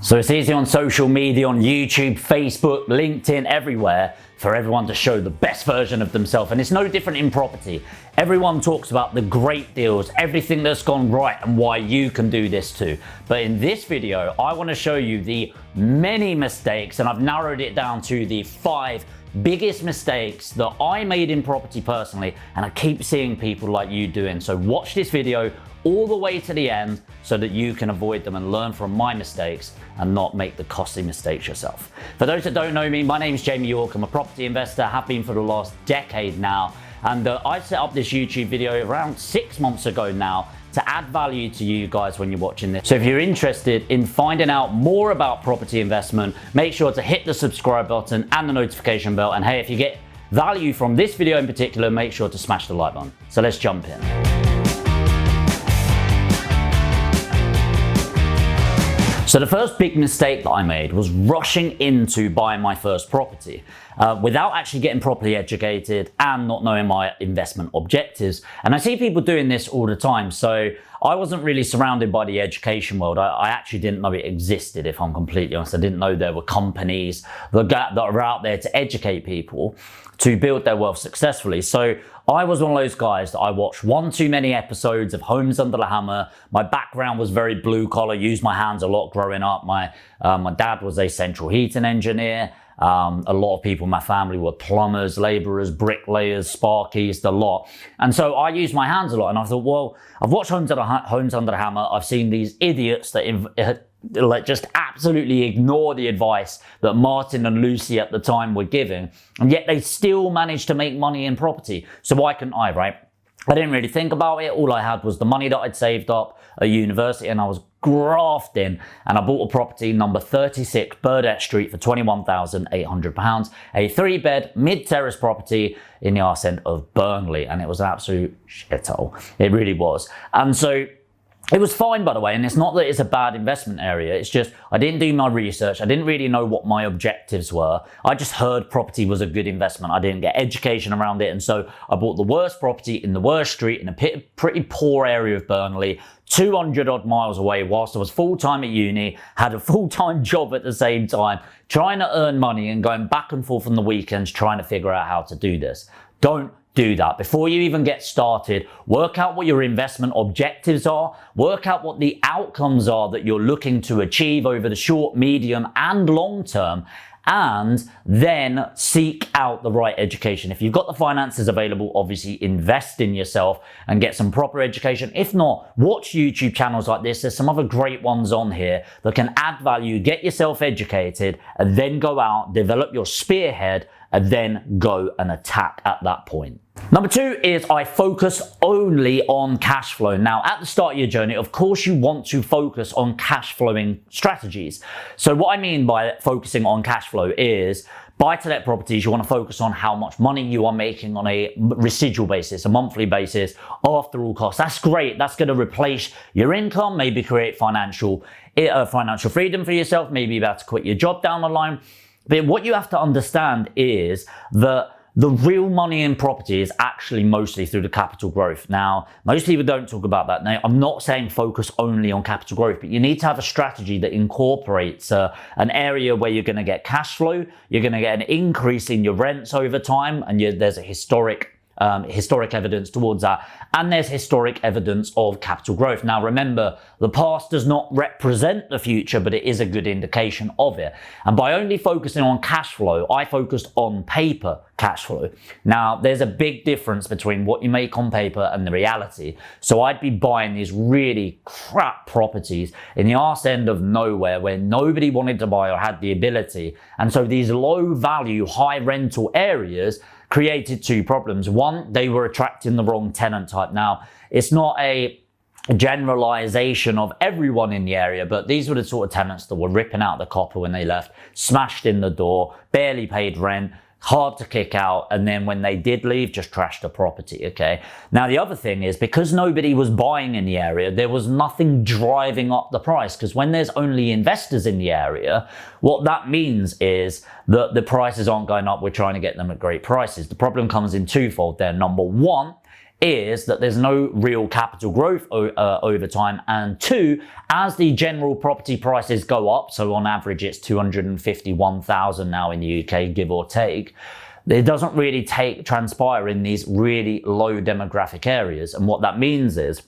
So it's easy on social media, on YouTube, Facebook, LinkedIn, everywhere, for everyone to show the best version of themselves. And it's no different in property. Everyone talks about the great deals, everything that's gone right, and why you can do this too. But in this video, I want to show you the many mistakes, and I've narrowed it down to the 5 biggest mistakes that I made in property personally, and I keep seeing people like you doing. So watch this video all the way to the end so that you can avoid them and learn from my mistakes and not make the costly mistakes yourself. For those that don't know me, my name is Jamie York. I'm a property investor, have been for the last decade now. And I set up this YouTube video around 6 months ago now to add value to you guys when you're watching this. So if you're interested in finding out more about property investment, make sure to hit the subscribe button and the notification bell. And hey, if you get value from this video in particular, make sure to smash the like button. So let's jump in. So the first big mistake that I made was rushing into buying my first property without actually getting properly educated and not knowing my investment objectives. And I see people doing this all the time. So I wasn't really surrounded by the education world. I actually didn't know it existed, if I'm completely honest. I didn't know there were companies that are out there to educate people to build their wealth successfully. So I was one of those guys that I watched one too many episodes of Homes Under the Hammer. My background was very blue collar, used my hands a lot growing up. My dad was a central heating engineer. A lot of people in my family were plumbers, laborers, bricklayers, sparkies, the lot. And so I used my hands a lot. And I thought, well, I've watched Homes Under the Hammer. I've seen these idiots that just absolutely ignore the advice that Martin and Lucy at the time were giving, and yet they still managed to make money in property. So why couldn't I, right? I didn't really think about it. All I had was the money that I'd saved up at university, and I was grafting, and I bought a property number 36 Burdett Street for £21,800, a 3-bed mid-terrace property in the arse end of Burnley, and it was an absolute shithole. It really was. And so it was fine, by the way, and it's not that it's a bad investment area. It's just I didn't do my research. I didn't really know what my objectives were. I just heard property was a good investment. I didn't get education around it, and so I bought the worst property in the worst street in a pretty poor area of Burnley, 200 odd miles away, whilst I was full-time at uni, had a full-time job at the same time, trying to earn money and going back and forth on the weekends trying to figure out how to do this. Don't do that. Before you even get started, work out what your investment objectives are, work out what the outcomes are that you're looking to achieve over the short, medium, and long term, and then seek out the right education. If you've got the finances available, obviously invest in yourself and get some proper education. If not, watch YouTube channels like this. There's some other great ones on here that can add value, get yourself educated, and then go out, develop your spearhead, and then go and attack at that point. Number 2 is I focus only on cash flow. Now, at the start of your journey, of course, you want to focus on cash flowing strategies. So what I mean by focusing on cash flow is buy-to-let properties, you want to focus on how much money you are making on a residual basis, a monthly basis, after all costs. That's great. That's going to replace your income, maybe create financial freedom for yourself, maybe you're about to quit your job down the line. But what you have to understand is that the real money in property is actually mostly through the capital growth. Now, most people don't talk about that. Now, I'm not saying focus only on capital growth, but you need to have a strategy that incorporates an area where you're going to get cash flow, you're going to get an increase in your rents over time, and there's a historic evidence towards that, and there's historic evidence of capital growth. Now remember, the past does not represent the future, but it is a good indication of it. And by only focusing on cash flow, I focused on paper cash flow. Now there's a big difference between what you make on paper and the reality. So I'd be buying these really crap properties in the arse end of nowhere where nobody wanted to buy or had the ability. And so these low value, high rental areas created 2 problems. One, they were attracting the wrong tenant type. Now, it's not a generalization of everyone in the area, but these were the sort of tenants that were ripping out the copper when they left, smashed in the door, barely paid rent, hard to kick out, and then when they did leave, just trashed the property, okay? Now, the other thing is, because nobody was buying in the area, there was nothing driving up the price, because when there's only investors in the area, what that means is that the prices aren't going up. We're trying to get them at great prices. The problem comes in twofold there. Number one is that there's no real capital growth over time, and two, as the general property prices go up, so on average it's 251,000 now in the UK, give or take, it doesn't really transpire in these really low demographic areas. And what that means is,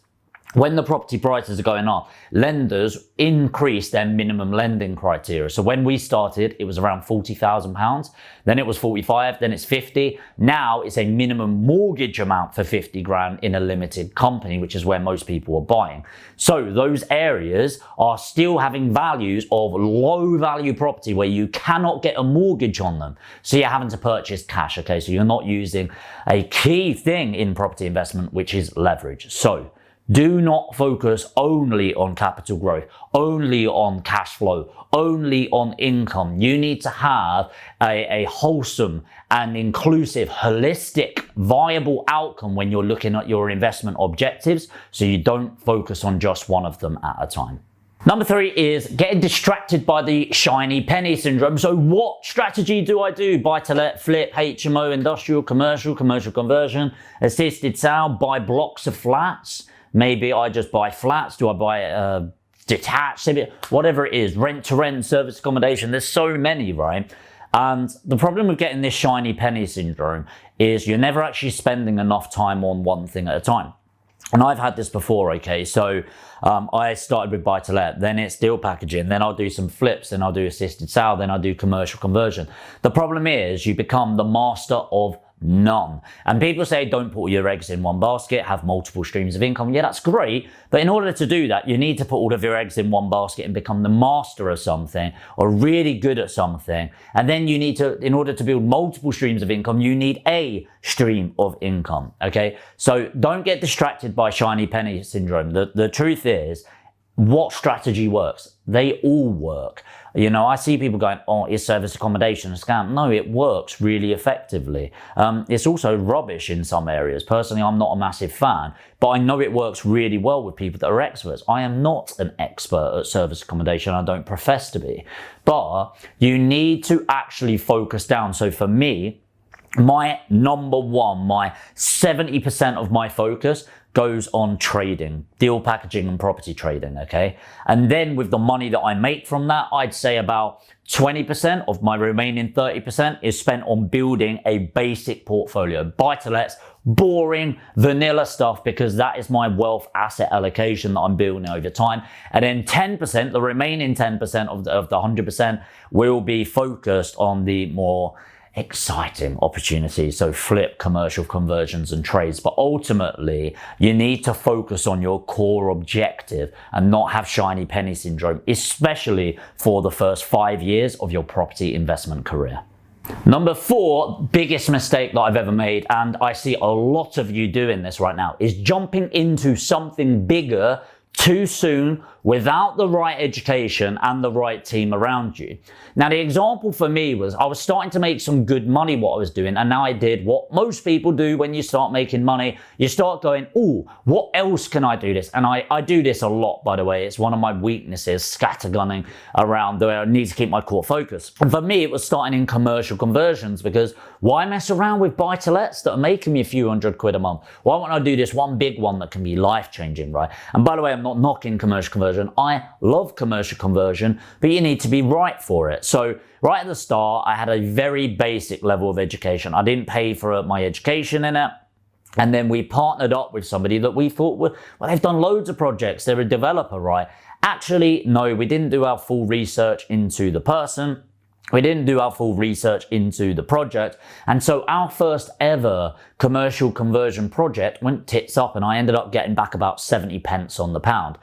when the property prices are going up, lenders increase their minimum lending criteria. So when we started, it was around £40,000, then it was 45, then it's 50. Now it's a minimum mortgage amount for 50 grand in a limited company, which is where most people are buying. So those areas are still having values of low value property where you cannot get a mortgage on them. So you're having to purchase cash, okay? So you're not using a key thing in property investment, which is leverage. So do not focus only on capital growth, only on cash flow, only on income. You need to have a wholesome and inclusive, holistic, viable outcome when you're looking at your investment objectives, so you don't focus on just one of them at a time. Number 3 is getting distracted by the shiny penny syndrome. So what strategy do I do? Buy to let, flip, HMO, industrial, commercial conversion, assisted sale, buy blocks of flats. Maybe I just buy flats. Do I buy detached, whatever it is, rent to rent, service accommodation? There's so many, right? And the problem with getting this shiny penny syndrome is you're never actually spending enough time on one thing at a time. And I've had this before, okay? So I started with buy to let, then it's deal packaging, then I'll do some flips, then I'll do assisted sale, then I'll do commercial conversion. The problem is you become the master of none. And people say don't put all your eggs in one basket, have multiple streams of income. Yeah, that's great. But in order to do that, you need to put all of your eggs in one basket and become the master of something or really good at something. And then you need to, in order to build multiple streams of income, you need a stream of income. Okay. So don't get distracted by shiny penny syndrome. The truth is, what strategy works? They all work. You know, I see people going, oh, is service accommodation a scam? No, it works really effectively. It's also rubbish in some areas. Personally, I'm not a massive fan, but I know it works really well with people that are experts. I am not an expert at service accommodation. I don't profess to be, but you need to actually focus down. So for me, my number one, my 70% of my focus goes on trading, deal packaging and property trading, okay? And then with the money that I make from that, I'd say about 20% of my remaining 30% is spent on building a basic portfolio. Buy-to-lets, boring, vanilla stuff, because that is my wealth asset allocation that I'm building over time. And then 10%, the remaining 10% of the 100% will be focused on the more exciting opportunities, so flip, commercial conversions and trades. But ultimately, you need to focus on your core objective and not have shiny penny syndrome, especially for the first 5 years of your property investment career. Number 4, biggest mistake that I've ever made, and I see a lot of you doing this right now, is jumping into something bigger too soon without the right education and the right team around you. Now, the example for me was I was starting to make some good money what I was doing, and now I did what most people do when you start making money. You start going, oh, what else can I do this? And I do this a lot, by the way. It's one of my weaknesses, scattergunning around where I need to keep my core focus. And for me, it was starting in commercial conversions, because why mess around with buy-to-lets that are making me a few £100 a month? Why won't I do this one big one that can be life-changing, right? And by the way, I'm not knocking commercial conversion. I love commercial conversion, but you need to be right for it. So right at the start, I had a very basic level of education. I didn't pay for my education in it. And then we partnered up with somebody that we thought, well, they've done loads of projects. They're a developer, right? Actually, no, we didn't do our full research into the person. We didn't do our full research into the project. And so our first ever commercial conversion project went tits up, and I ended up getting back about 70 pence on the pound.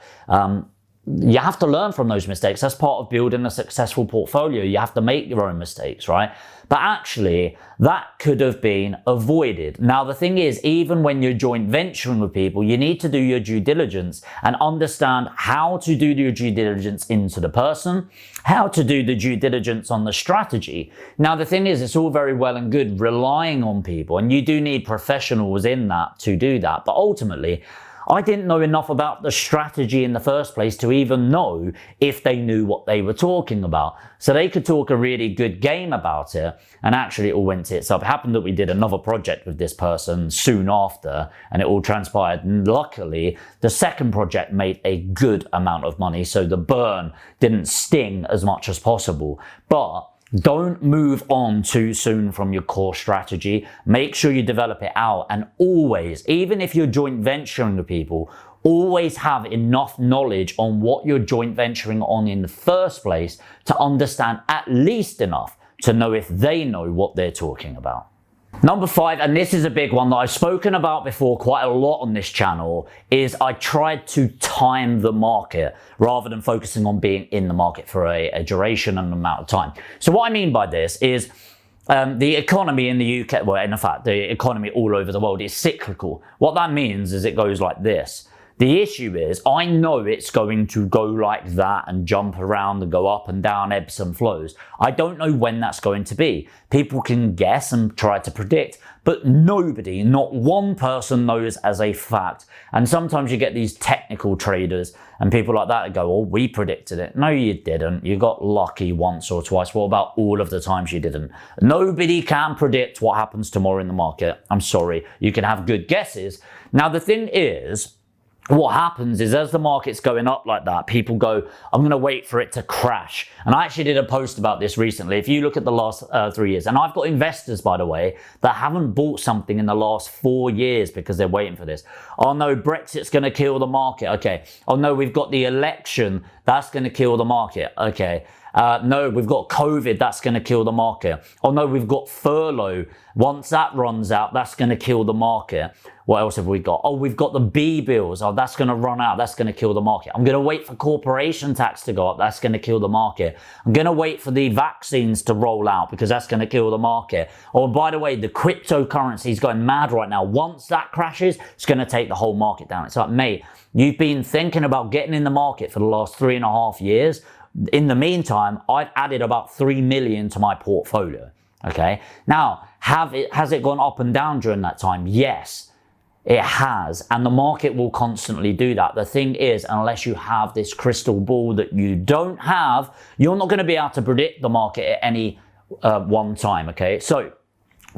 You have to learn from those mistakes. That's part of building a successful portfolio. You have to make your own mistakes, right? But actually, that could have been avoided. Now, the thing is, even when you're joint venturing with people, you need to do your due diligence and understand how to do your due diligence into the person, how to do the due diligence on the strategy. Now, the thing is, it's all very well and good relying on people, and you do need professionals in that to do that. But ultimately, I didn't know enough about the strategy in the first place to even know if they knew what they were talking about. So they could talk a really good game about it, and actually it all went tits up. It happened that we did another project with this person soon after, and it all transpired. And luckily, the second project made a good amount of money, so the burn didn't sting as much as possible. But don't move on too soon from your core strategy. Make sure you develop it out, and always, even if you're joint venturing with people, always have enough knowledge on what you're joint venturing on in the first place to understand at least enough to know if they know what they're talking about. Number 5, and this is a big one that I've spoken about before quite a lot on this channel, is I tried to time the market rather than focusing on being in the market for a duration and amount of time. So what I mean by this is the economy in the UK, well, in fact, the economy all over the world is cyclical. What that means is it goes like this. The issue is, I know it's going to go like that and jump around and go up and down, ebbs and flows. I don't know when that's going to be. People can guess and try to predict, but nobody, not one person knows as a fact. And sometimes you get these technical traders and people like that that go, oh, we predicted it. No, you didn't. You got lucky once or twice. What about all of the times you didn't? Nobody can predict what happens tomorrow in the market. I'm sorry. You can have good guesses. Now, the thing is, what happens is as the market's going up like that, people go, I'm going to wait for it to crash. And I actually did a post about this recently. If you look at the last 3 years, and I've got investors, by the way, that haven't bought something in the last 4 years because they're waiting for this. Oh no, Brexit's going to kill the market. Okay. Oh no, we've got the election. That's going to kill the market. Okay. No, we've got COVID, that's going to kill the market. Oh no, we've got furlough. Once that runs out, that's going to kill the market. What else have we got? Oh, we've got the B bills. Oh, that's going to run out. That's going to kill the market. I'm going to wait for corporation tax to go up. That's going to kill the market. I'm going to wait for the vaccines to roll out because that's going to kill the market. Oh, by the way, the cryptocurrency is going mad right now. Once that crashes, it's going to take the whole market down. It's like, mate, you've been thinking about getting in the market for the last 3.5 years. In the meantime, I've added about 3 million to my portfolio. Okay. Now, has it gone up and down during that time? Yes, it has. And the market will constantly do that. The thing is, unless you have this crystal ball that you don't have, you're not going to be able to predict the market at any one time. Okay. So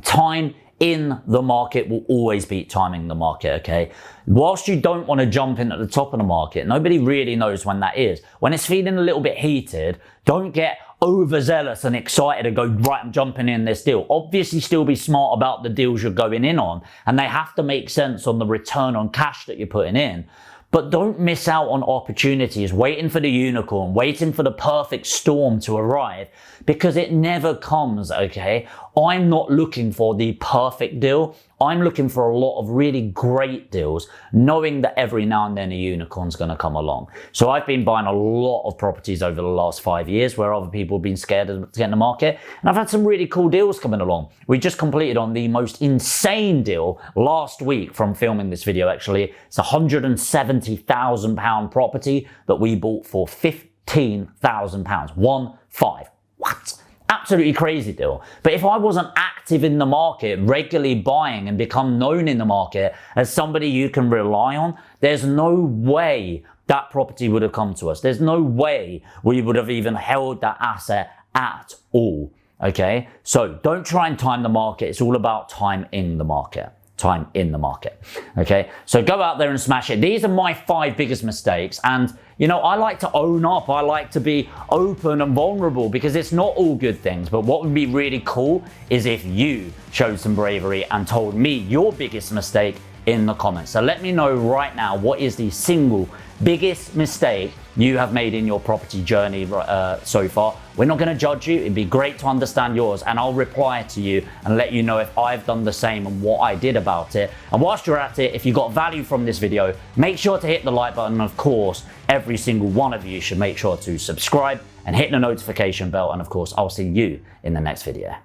time in the market will always beat timing the market, okay? Whilst you don't want to jump in at the top of the market, nobody really knows when that is. When it's feeling a little bit heated, don't get overzealous and excited and go, right, I'm jumping in this deal. Obviously, still be smart about the deals you're going in on, and they have to make sense on the return on cash that you're putting in. But don't miss out on opportunities, waiting for the unicorn, waiting for the perfect storm to arrive, because it never comes, okay? I'm not looking for the perfect deal. I'm looking for a lot of really great deals, knowing that every now and then a unicorn's going to come along. So I've been buying a lot of properties over the last 5 years where other people have been scared to get in the market. And I've had some really cool deals coming along. We just completed on the most insane deal last week from filming this video, actually. It's a £170,000 property that we bought for £15,000. 1-5. What? Absolutely crazy deal. But if I wasn't active in the market, regularly buying and become known in the market as somebody you can rely on, there's no way that property would have come to us. There's no way we would have even held that asset at all. Okay? So don't try and time the market. It's all about time in the market. Time in the market. Okay, so go out there and smash it. These are my 5 biggest mistakes, and you know, I like to own up. I like to be open and vulnerable because it's not all good things. But what would be really cool is if you showed some bravery and told me your biggest mistake in the comments. So let me know right now, what is the single biggest mistake you have made in your property journey so far. We're not going to judge you. It'd be great to understand yours, and I'll reply to you and let you know if I've done the same and what I did about it. And whilst you're at it, if you got value from this video, make sure to hit the like button. And of course, every single one of you should make sure to subscribe and hit the notification bell. And of course, I'll see you in the next video.